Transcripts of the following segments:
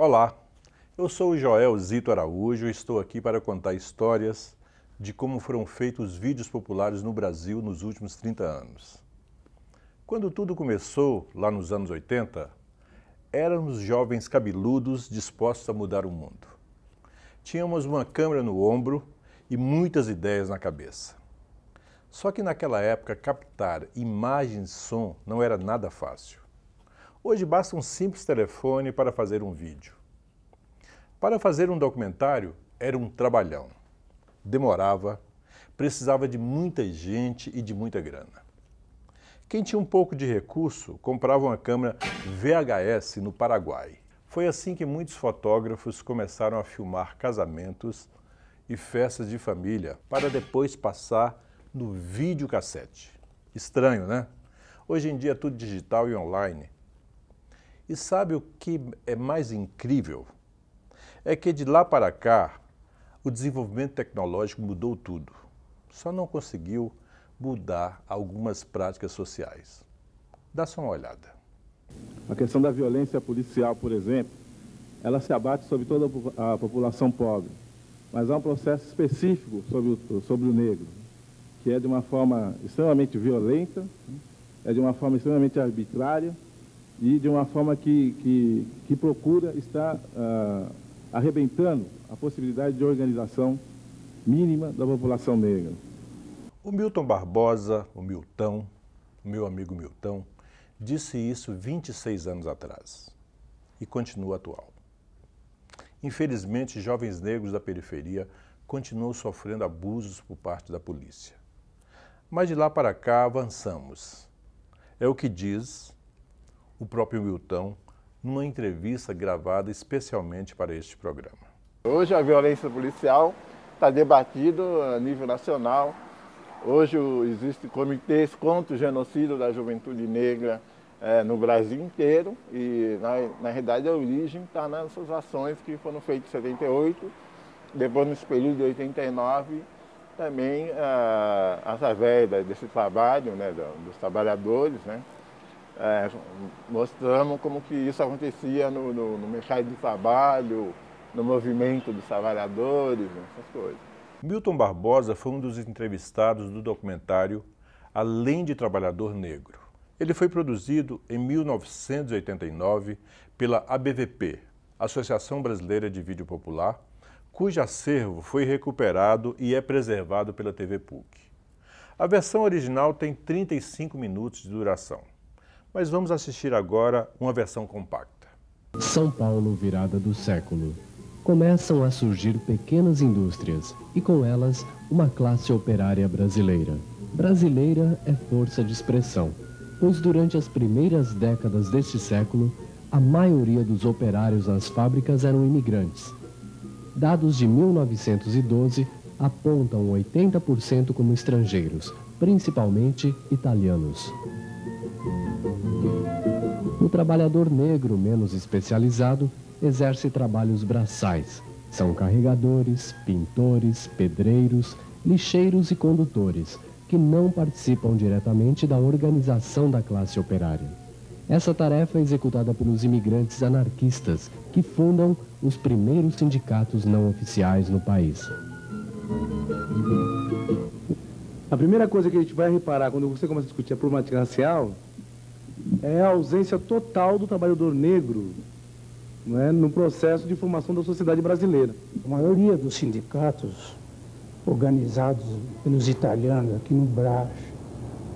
Olá, eu sou o Joel Zito Araújo e estou aqui para contar histórias de como foram feitos os vídeos populares no Brasil nos últimos 30 anos. Quando tudo começou, lá nos anos 80, éramos jovens cabeludos dispostos a mudar o mundo. Tínhamos uma câmera no ombro e muitas ideias na cabeça. Só que naquela época captar imagem e som não era nada fácil. Hoje basta um simples telefone para fazer um vídeo. Para fazer um documentário era um trabalhão. Demorava, precisava de muita gente e de muita grana. Quem tinha um pouco de recurso comprava uma câmera VHS no Paraguai. Foi assim que muitos fotógrafos começaram a filmar casamentos e festas de família para depois passar no videocassete. Estranho, né? Hoje em dia é tudo digital e online. E sabe o que é mais incrível? É que de lá para cá, o desenvolvimento tecnológico mudou tudo. Só não conseguiu mudar algumas práticas sociais. Dá só uma olhada. A questão da violência policial, por exemplo, ela se abate sobre toda a população pobre. Mas há um processo específico sobre o negro, que é de uma forma extremamente violenta, é de uma forma extremamente arbitrária e de uma forma que procura estar arrebentando a possibilidade de organização mínima da população negra. O Milton Barbosa, o Milton, o meu amigo Milton, disse isso 26 anos atrás e continua atual. Infelizmente, jovens negros da periferia continuam sofrendo abusos por parte da polícia. Mas de lá para cá avançamos. É o que diz o próprio Milton numa entrevista gravada especialmente para este programa. Hoje a violência policial está debatida a nível nacional. Hoje existem comitês contra o genocídio da juventude negra no Brasil inteiro e, na realidade, a origem está nessas ações que foram feitas em 78, depois nesse período de 89, também através desse trabalho, né, dos trabalhadores, né, mostramos como que isso acontecia no mercado de trabalho, no movimento dos trabalhadores, essas coisas. Milton Barbosa foi um dos entrevistados do documentário Além de Trabalhador Negro. Ele foi produzido em 1989 pela ABVP, Associação Brasileira de Vídeo Popular, cujo acervo foi recuperado e é preservado pela TV PUC. A versão original tem 35 minutos de duração, mas vamos assistir agora uma versão compacta. São Paulo, virada do século. Começam a surgir pequenas indústrias e com elas uma classe operária brasileira. Brasileira é força de expressão, pois durante as primeiras décadas deste século, a maioria dos operários nas fábricas eram imigrantes. Dados de 1912 apontam 80% como estrangeiros, principalmente italianos. O trabalhador negro menos especializado exerce trabalhos braçais. São carregadores, pintores, pedreiros, lixeiros e condutores, que não participam diretamente da organização da classe operária. Essa tarefa é executada pelos imigrantes anarquistas, que fundam os primeiros sindicatos não oficiais no país. A primeira coisa que a gente vai reparar quando você começa a discutir a problemática racial é a ausência total do trabalhador negro, né, no processo de formação da sociedade brasileira. A maioria dos sindicatos organizados pelos italianos aqui no Brás,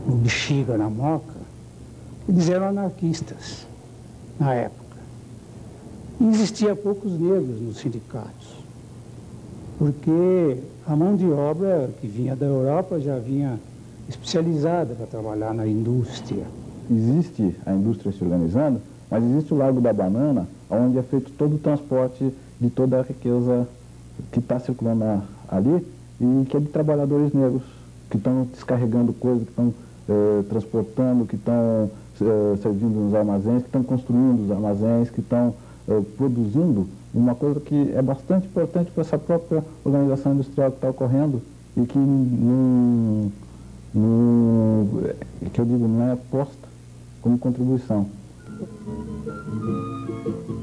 no Bexiga, na Moca, eles eram anarquistas na época. E existia poucos negros nos sindicatos, porque a mão de obra que vinha da Europa já vinha especializada para trabalhar na indústria. Existe a indústria se organizando, mas existe o Largo da Banana, onde é feito todo o transporte de toda a riqueza que está circulando ali e que é de trabalhadores negros, que estão descarregando coisas, que estão transportando, que estão servindo nos armazéns, que estão construindo os armazéns, que estão produzindo uma coisa que é bastante importante para essa própria organização industrial que está ocorrendo e que que eu digo, não é posta como contribuição.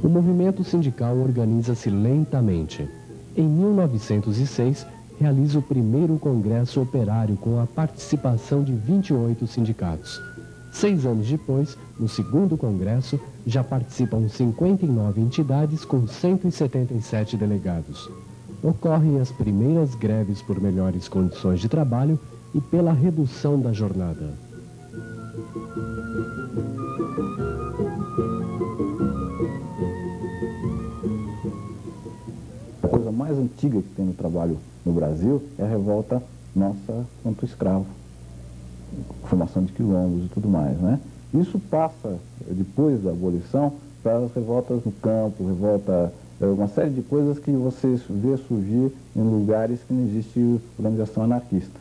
O movimento sindical organiza-se lentamente. Em 1906, realiza o primeiro congresso operário com a participação de 28 sindicatos. 6 anos depois, no segundo congresso, já participam 59 entidades com 177 delegados. Ocorrem as primeiras greves por melhores condições de trabalho e pela redução da jornada. A coisa mais antiga que tem no trabalho no Brasil é a revolta nossa contra o escravo, formação de quilombos e tudo mais, né? Isso passa, depois da abolição, para as revoltas no campo, uma série de coisas que você vê surgir em lugares que não existe organização anarquista,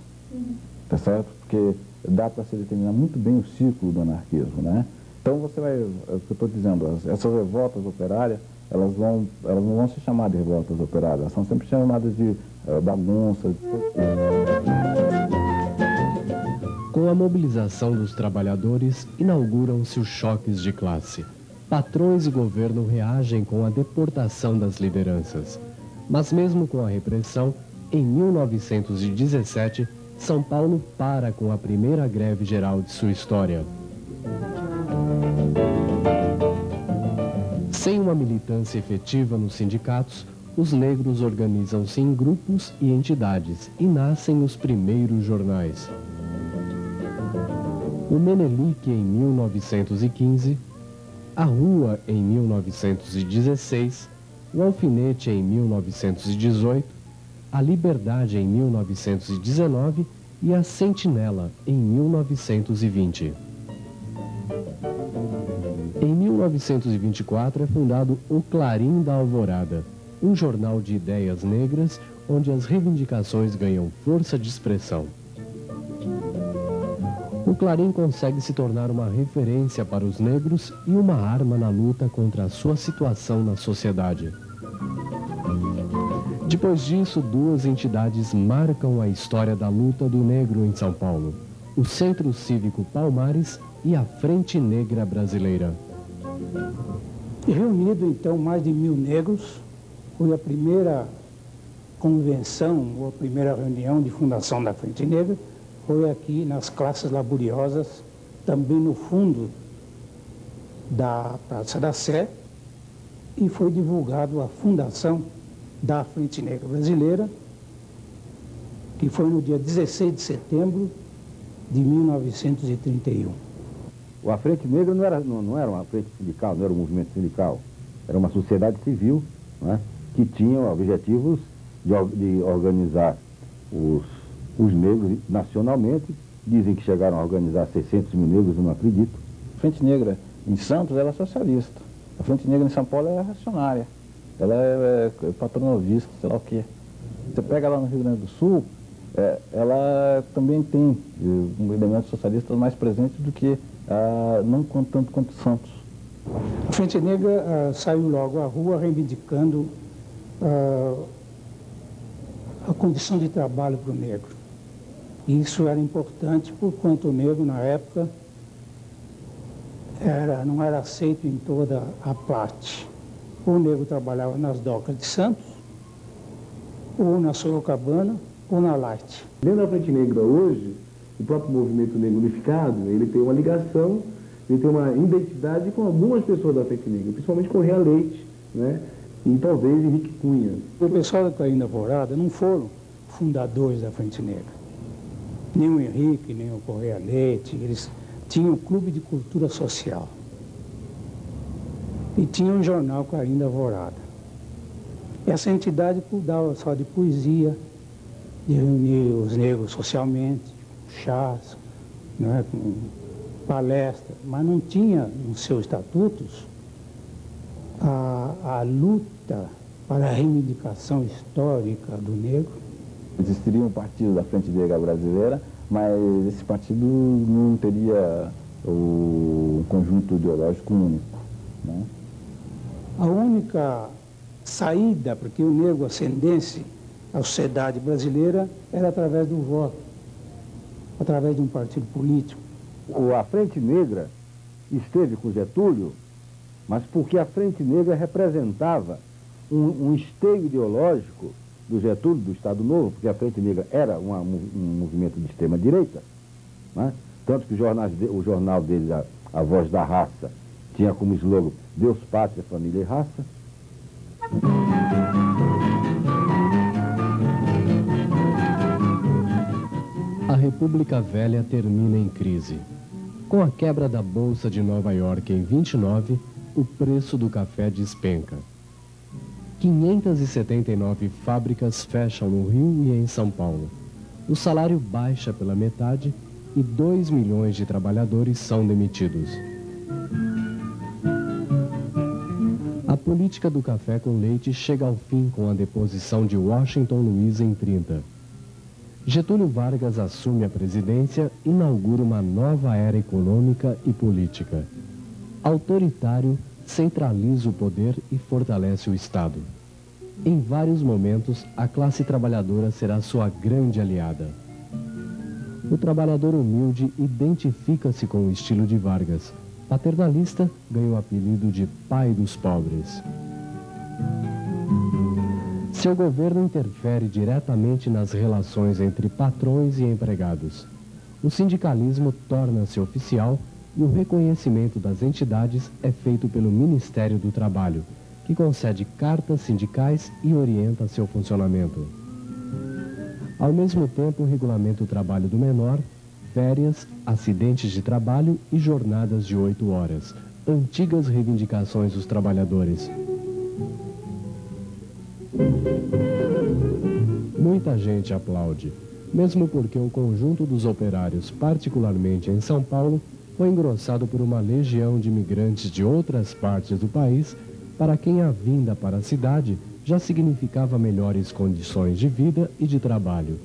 tá certo? Porque dá para se determinar muito bem o ciclo do anarquismo, né? Então você vai, é o que eu estou dizendo, essas revoltas operárias, elas não vão ser chamadas de revoltas operárias, elas são sempre chamadas de bagunça. Com a mobilização dos trabalhadores, inauguram-se os choques de classe. Patrões e governo reagem com a deportação das lideranças. Mas mesmo com a repressão, em 1917, São Paulo para com a primeira greve geral de sua história. Sem uma militância efetiva nos sindicatos, os negros organizam-se em grupos e entidades e nascem os primeiros jornais. O Menelik em 1915, a Rua em 1916, o Alfinete em 1918, a Liberdade em 1919 e a Sentinela em 1920. Em 1924 é fundado o Clarim da Alvorada, um jornal de ideias negras onde as reivindicações ganham força de expressão. O Clarim consegue se tornar uma referência para os negros e uma arma na luta contra a sua situação na sociedade. Depois disso, 2 entidades marcam a história da luta do negro em São Paulo: o Centro Cívico Palmares e a Frente Negra Brasileira. Reunido, então, mais de 1.000 negros, foi a primeira convenção, ou a primeira reunião de fundação da Frente Negra, foi aqui nas classes laboriosas, também no fundo da Praça da Sé, e foi divulgado a fundação da Frente Negra Brasileira, que foi no dia 16 de setembro de 1931. A Frente Negra não era uma frente sindical, não era um movimento sindical, era uma sociedade civil, né, que tinha objetivos de organizar os negros nacionalmente. Dizem que chegaram a organizar 600 mil negros, eu não acredito. A Frente Negra em Santos ela é socialista, a Frente Negra em São Paulo é reacionária, ela é patronovista, sei lá o quê. Você pega lá no Rio Grande do Sul, ela também tem um elemento socialista mais presente do que, não tanto quanto Santos. A Frente Negra saiu logo à rua reivindicando a condição de trabalho para o negro. Isso era importante, porquanto o negro, na época, não era aceito em toda a parte. O negro trabalhava nas docas de Santos, ou na Sorocabana, ou na Light. Dentro da Frente Negra hoje, o próprio movimento negro unificado, ele tem uma ligação, ele tem uma identidade com algumas pessoas da Frente Negra, principalmente com o Rea Leite, né? E talvez Henrique Cunha. O pessoal da Clarim da Alvorada não foram fundadores da Frente Negra. Nem o Henrique, nem o Correia Leite. Eles tinham um clube de cultura social. E tinham um jornal Clarim da Alvorada. Essa entidade cuidava só de poesia, de reunir os negros socialmente, chás, né, com palestras, mas não tinha nos seus estatutos a luta para a reivindicação histórica do negro. Existiria um partido da Frente Negra Brasileira, mas esse partido não teria o conjunto ideológico único, né? A única saída para que o negro ascendesse à sociedade brasileira era através do voto, através de um partido político. A Frente Negra esteve com Getúlio mas porque a Frente Negra representava um esteio ideológico do Getúlio, do Estado Novo, porque a Frente Negra era um movimento de extrema-direita, né? Tanto que o jornal deles, a Voz da Raça, tinha como slogan Deus, Pátria, Família e Raça. A República Velha termina em crise. Com a quebra da Bolsa de Nova York em 29, o preço do café despenca. 579 fábricas fecham no Rio e em São Paulo. O salário baixa pela metade e 2 milhões de trabalhadores são demitidos. A política do café com leite chega ao fim com a deposição de Washington Luiz em 30. Getúlio Vargas assume a presidência e inaugura uma nova era econômica e política. Autoritário, centraliza o poder e fortalece o Estado. Em vários momentos, a classe trabalhadora será sua grande aliada. O trabalhador humilde identifica-se com o estilo de Vargas. Paternalista, ganhou o apelido de pai dos pobres. Seu governo interfere diretamente nas relações entre patrões e empregados. O sindicalismo torna-se oficial e o reconhecimento das entidades é feito pelo Ministério do Trabalho, que concede cartas sindicais e orienta seu funcionamento. Ao mesmo tempo, regulamenta o trabalho do menor, férias, acidentes de trabalho e jornadas de 8 horas, antigas reivindicações dos trabalhadores. Muita gente aplaude, mesmo porque o conjunto dos operários, particularmente em São Paulo, foi engrossado por uma legião de imigrantes de outras partes do país, para quem a vinda para a cidade já significava melhores condições de vida e de trabalho.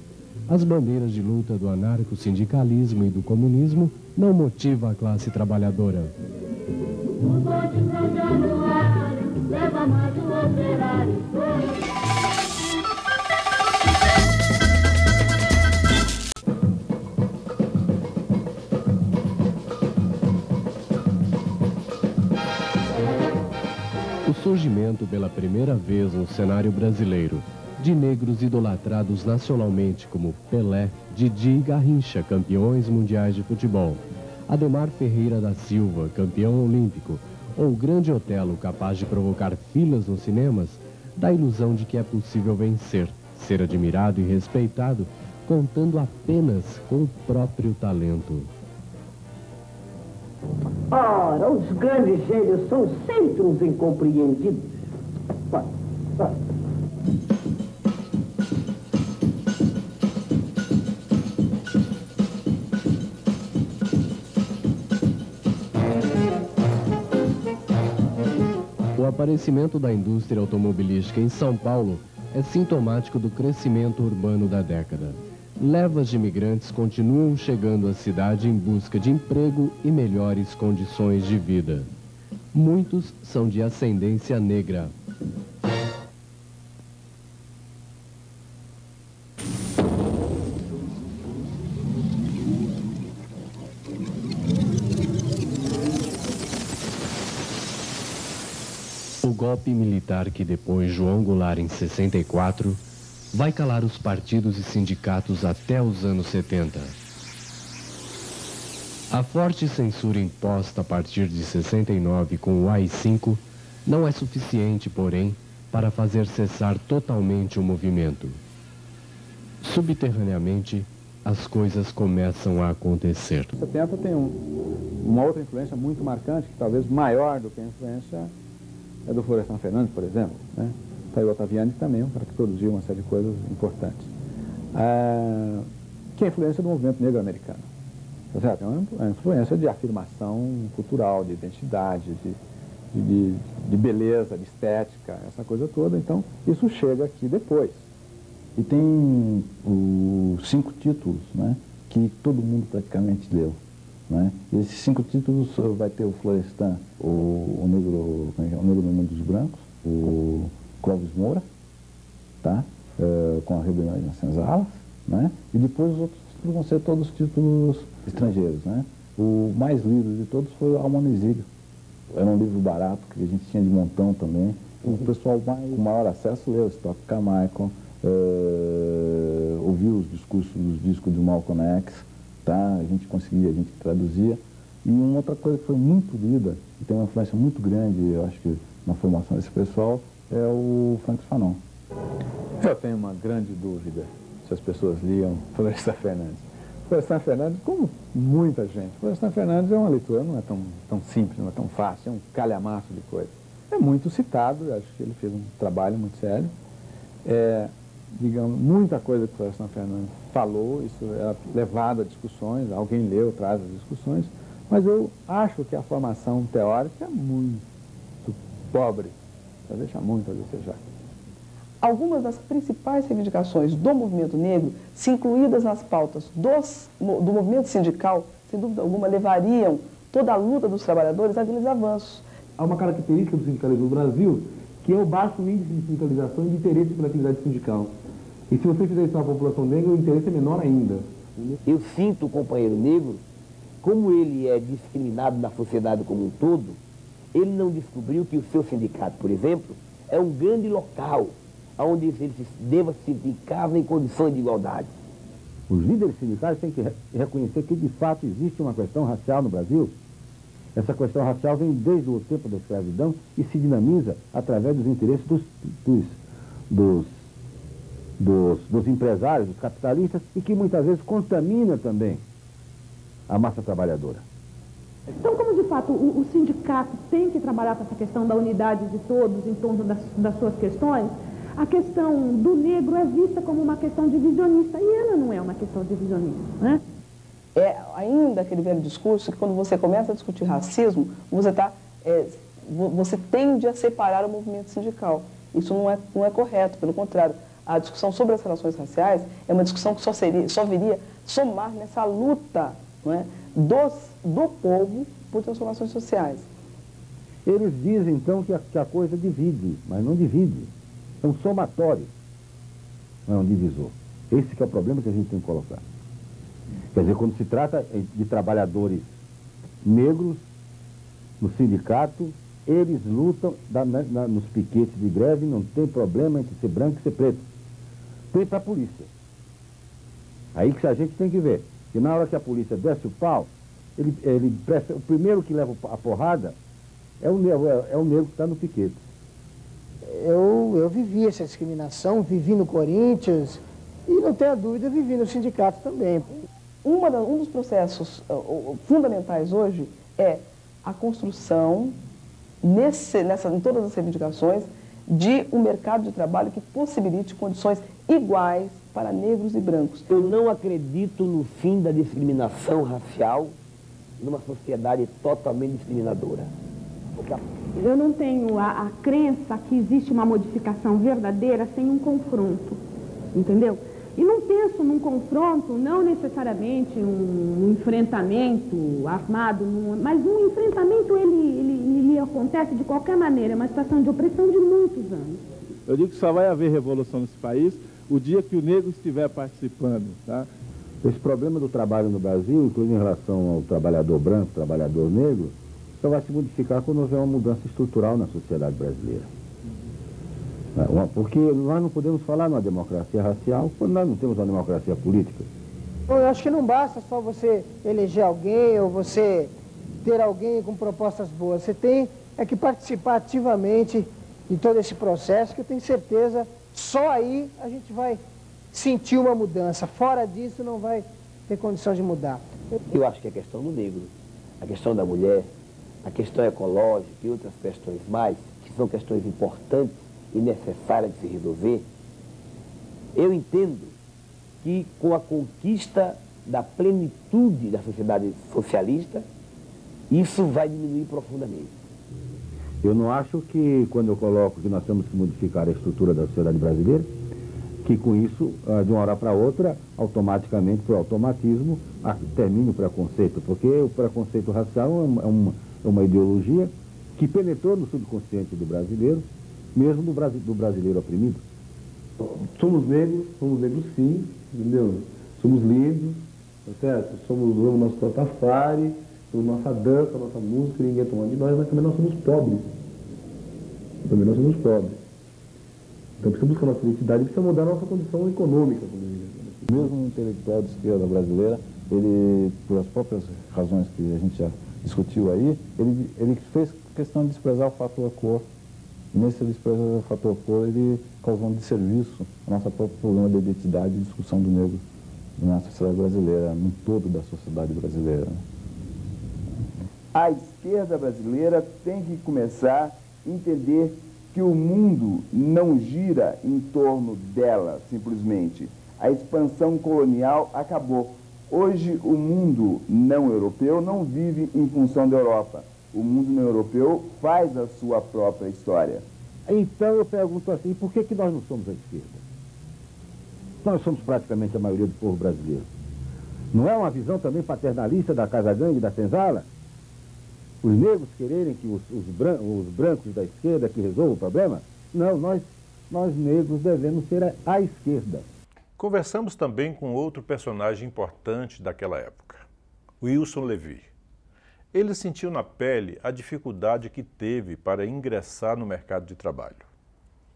As bandeiras de luta do anarco-sindicalismo e do comunismo não motivam a classe trabalhadora. O bonde São Januário leva mais um operário. O surgimento pela primeira vez no cenário brasileiro de negros idolatrados nacionalmente como Pelé, Didi e Garrincha, campeões mundiais de futebol, Ademar Ferreira da Silva, campeão olímpico, ou o Grande Otelo, capaz de provocar filas nos cinemas, dá a ilusão de que é possível vencer, ser admirado e respeitado, contando apenas com o próprio talento. Ora, os grandes gênios são sempre uns incompreendidos. Vai. O aparecimento da indústria automobilística em São Paulo é sintomático do crescimento urbano da década. Levas de imigrantes continuam chegando à cidade em busca de emprego e melhores condições de vida. Muitos são de ascendência negra. O golpe militar que depôs João Goulart em 64 vai calar os partidos e sindicatos até os anos 70. A forte censura imposta a partir de 69 com o AI-5 não é suficiente, porém, para fazer cessar totalmente o movimento. Subterraneamente, as coisas começam a acontecer. 70 tem uma outra influência muito marcante, que talvez maior do que a influência é do Florestan Fernandes, por exemplo, né? O Ottaviani também, um cara que produziu uma série de coisas importantes. Que é a influência do movimento negro americano. Tá certo? É uma influência de afirmação cultural, de identidade, de beleza, de estética, essa coisa toda. Então, isso chega aqui depois. E tem os 5 títulos, né, que todo mundo praticamente leu. Né? E esses 5 títulos vai ter o Florestan, o Negro no Mundo dos Brancos, o Clóvis Moura, tá? Com a Rebelião nas Senzalas, né? E depois os outros títulos vão ser todos títulos estrangeiros, né? O mais lido de todos foi o Alma no Exílio, Era um livro barato, que a gente tinha de montão também. O pessoal com maior acesso leu Stuart Carmichael, ouviu os discos do Malcolm X, tá? A gente traduzia. E uma outra coisa que foi muito lida, e tem uma influência muito grande, eu acho que na formação desse pessoal, é o Francis Fanon. Eu tenho uma grande dúvida se as pessoas liam Florestan Fernandes. Florestan Fernandes, como muita gente, Florestan Fernandes é uma leitura, não é tão simples, não é tão fácil, é um calhamaço de coisa. É muito citado, eu acho que ele fez um trabalho muito sério. Digamos, muita coisa que o Florestan Fernandes falou, isso é levado a discussões, alguém leu, traz as discussões, mas eu acho que a formação teórica é muito pobre, já deixa muito a desejar. Algumas das principais reivindicações do movimento negro, se incluídas nas pautas do movimento sindical, sem dúvida alguma, levariam toda a luta dos trabalhadores a grandes avanços. Há uma característica do sindicalismo no Brasil, que é o baixo índice de sindicalização e de interesse pela atividade sindical. E se você fizer isso na população negra, o interesse é menor ainda. Eu sinto o companheiro negro, como ele é discriminado na sociedade como um todo, ele não descobriu que o seu sindicato, por exemplo, é um grande local onde ele deva se sindicar em condições de igualdade. Os líderes sindicais têm que reconhecer que, de fato, existe uma questão racial no Brasil. Essa questão racial vem desde o tempo da escravidão e se dinamiza através dos interesses dos empresários, dos capitalistas, e que muitas vezes contamina também a massa trabalhadora. Então, como de fato o sindicato tem que trabalhar com essa questão da unidade de todos em torno das suas questões, a questão do negro é vista como uma questão divisionista, e ela não é uma questão divisionista, né? É ainda aquele velho discurso que quando você começa a discutir racismo, você tende a separar o movimento sindical. Isso não é correto, pelo contrário. A discussão sobre as relações raciais é uma discussão que só viria somar nessa luta, não é, do povo por transformações sociais. Eles dizem, então, que a coisa divide, mas não divide. É um somatório, não é um divisor. Esse que é o problema que a gente tem que colocar. Quer dizer, quando se trata de trabalhadores negros no sindicato, eles lutam nos piquetes de greve, não tem problema entre ser branco e ser preto. Tem para a polícia. Aí que a gente tem que ver. Que na hora que a polícia desce o pau, o primeiro que leva a porrada é o negro que está no piquete. Eu vivi essa discriminação, vivi no Corinthians e, não tenha dúvida, vivi no sindicato também. Um dos processos fundamentais hoje é a construção, em todas as reivindicações, de um mercado de trabalho que possibilite condições iguais para negros e brancos. Eu não acredito no fim da discriminação racial numa sociedade totalmente discriminadora. Eu não tenho a crença que existe uma modificação verdadeira sem um confronto, entendeu? E não penso num confronto, não necessariamente um enfrentamento armado, mas um enfrentamento ele acontece de qualquer maneira, é uma situação de opressão de muitos anos. Eu digo que só vai haver revolução nesse país o dia que o negro estiver participando, tá? Esse problema do trabalho no Brasil, inclusive em relação ao trabalhador branco, trabalhador negro, só vai se modificar quando houver uma mudança estrutural na sociedade brasileira. Porque nós não podemos falar numa democracia racial quando nós não temos uma democracia política. Eu acho que não basta só você eleger alguém ou você ter alguém com propostas boas. Você tem que participar ativamente de todo esse processo, que eu tenho certeza, só aí a gente vai sentir uma mudança. Fora disso não vai ter condição de mudar. Eu acho que a questão do negro, a questão da mulher, a questão ecológica e outras questões mais, que são questões importantes e necessária de se resolver, eu entendo que com a conquista da plenitude da sociedade socialista, isso vai diminuir profundamente. Eu não acho que, quando eu coloco que nós temos que modificar a estrutura da sociedade brasileira, que com isso, de uma hora para outra, automaticamente, por automatismo, termine o preconceito, porque o preconceito racial é uma ideologia que penetrou no subconsciente do brasileiro, mesmo do brasileiro oprimido. Somos negros sim, entendeu? Somos lindos, tá certo? Usamos nosso tafari, Nossa dança, nossa música, ninguém toma de nós, mas também nós somos pobres. Também nós somos pobres. Então precisa buscar nossa identidade, precisa mudar a nossa condição econômica. Mesmo o intelectual de esquerda brasileira, ele, pelas próprias razões que a gente já discutiu aí, ele fez questão de desprezar o fator cor. E nesse desprezar o fator cor, ele causou um desserviço ao nosso próprio problema de identidade e discussão do negro na sociedade brasileira, no todo da sociedade brasileira. A esquerda brasileira tem que começar a entender que o mundo não gira em torno dela, simplesmente. A expansão colonial acabou. Hoje, o mundo não europeu não vive em função da Europa. O mundo não europeu faz a sua própria história. Então eu pergunto assim, por que nós não somos a esquerda? Nós somos praticamente a maioria do povo brasileiro. Não é uma visão também paternalista da Casa Grande e da Senzala? Os negros quererem que os brancos da esquerda que resolvam o problema? Não, nós negros devemos ser a esquerda. Conversamos também com outro personagem importante daquela época, Wilson Levi. Ele sentiu na pele a dificuldade que teve para ingressar no mercado de trabalho.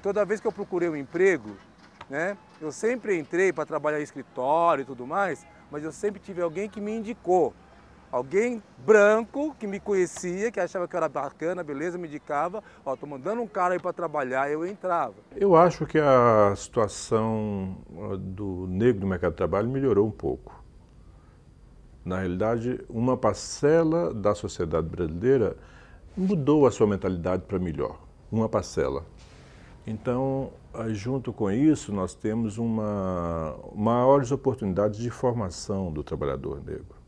Toda vez que eu procurei um emprego, né, eu sempre entrei para trabalhar em escritório e tudo mais, mas eu sempre tive alguém que me indicou. Alguém branco que me conhecia, que achava que eu era bacana, beleza, me indicava, ó, tô mandando um cara aí para trabalhar, eu entrava. Eu acho que a situação do negro no mercado de trabalho melhorou um pouco. Na realidade, uma parcela da sociedade brasileira mudou a sua mentalidade para melhor, uma parcela. Então, junto com isso, nós temos maiores oportunidades de formação do trabalhador negro.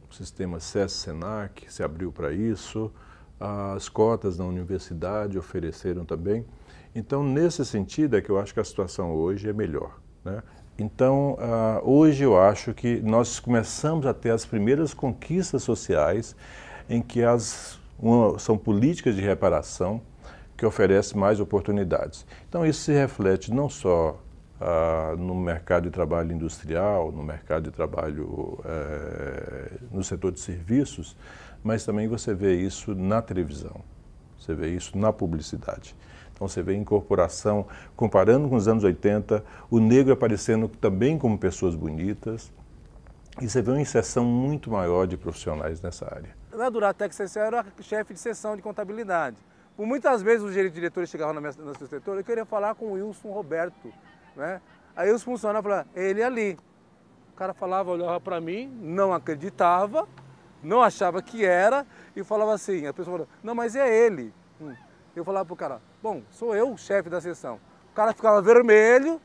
O sistema SESC-SENAC se abriu para isso, as cotas na universidade ofereceram também. Então, nesse sentido é que eu acho que a situação hoje é melhor, né? Então, hoje eu acho que nós começamos a ter as primeiras conquistas sociais em que são políticas de reparação que oferecem mais oportunidades. Então, isso se reflete não só no mercado de trabalho industrial, no mercado de trabalho no setor de serviços, mas também você vê isso na televisão, você vê isso na publicidade. Então você vê incorporação, comparando com os anos 80, o negro aparecendo também como pessoas bonitas, e você vê uma inserção muito maior de profissionais nessa área. Na Duratec, eu era chefe de seção de contabilidade. Por muitas vezes os diretores chegavam no meu setor, eu queria falar com o Wilson Roberto, né? Aí os funcionários falavam, ele ali. O cara falava, olhava para mim, não acreditava, não achava que era, e falava assim, a pessoa falava, não, mas é ele. Eu falava pro cara, bom, sou eu o chefe da seção. O cara ficava vermelho,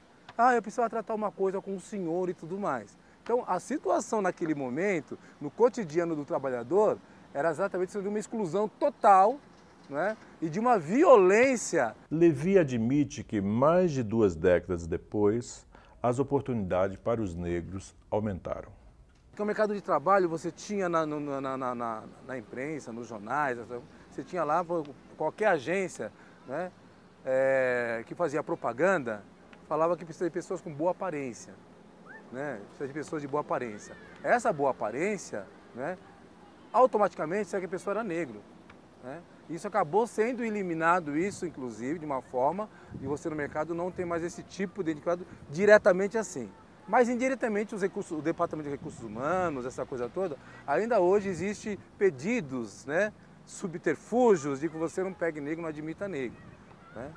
eu precisava tratar uma coisa com o senhor e tudo mais. Então, a situação naquele momento, no cotidiano do trabalhador, era exatamente de uma exclusão total, né, e de uma violência. Levi admite que mais de 2 décadas depois, as oportunidades para os negros aumentaram. Porque o mercado de trabalho você tinha na imprensa, nos jornais, você tinha lá qualquer agência, né, que fazia propaganda, falava que precisa de pessoas com boa aparência, né, precisa de pessoas de boa aparência. Essa boa aparência, né, automaticamente sabe que a pessoa era negro, né? Isso acabou sendo eliminado, isso inclusive, de uma forma de você no mercado não ter mais esse tipo de indicado diretamente assim. Mas indiretamente o Departamento de Recursos Humanos, essa coisa toda, ainda hoje existe pedidos, né, subterfúgios de que você não pegue negro, não admita negro, né?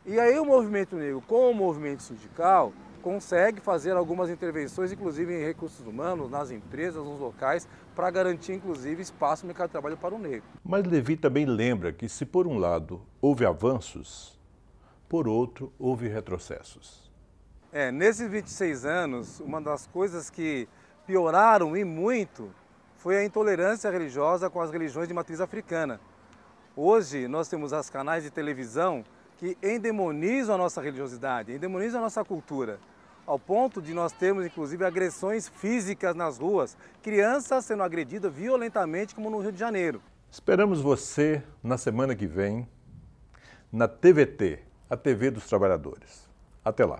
E aí o movimento negro, com o movimento sindical, consegue fazer algumas intervenções, inclusive em recursos humanos, nas empresas, nos locais, para garantir, inclusive, espaço no mercado de trabalho para o negro. Mas Levi também lembra que, se por um lado houve avanços, por outro houve retrocessos. Nesses 26 anos, uma das coisas que pioraram e muito foi a intolerância religiosa com as religiões de matriz africana. Hoje nós temos os canais de televisão que endemonizam a nossa religiosidade, endemonizam a nossa cultura, ao ponto de nós termos, inclusive, agressões físicas nas ruas, crianças sendo agredidas violentamente, como no Rio de Janeiro. Esperamos você na semana que vem, na TVT, a TV dos Trabalhadores. Até lá.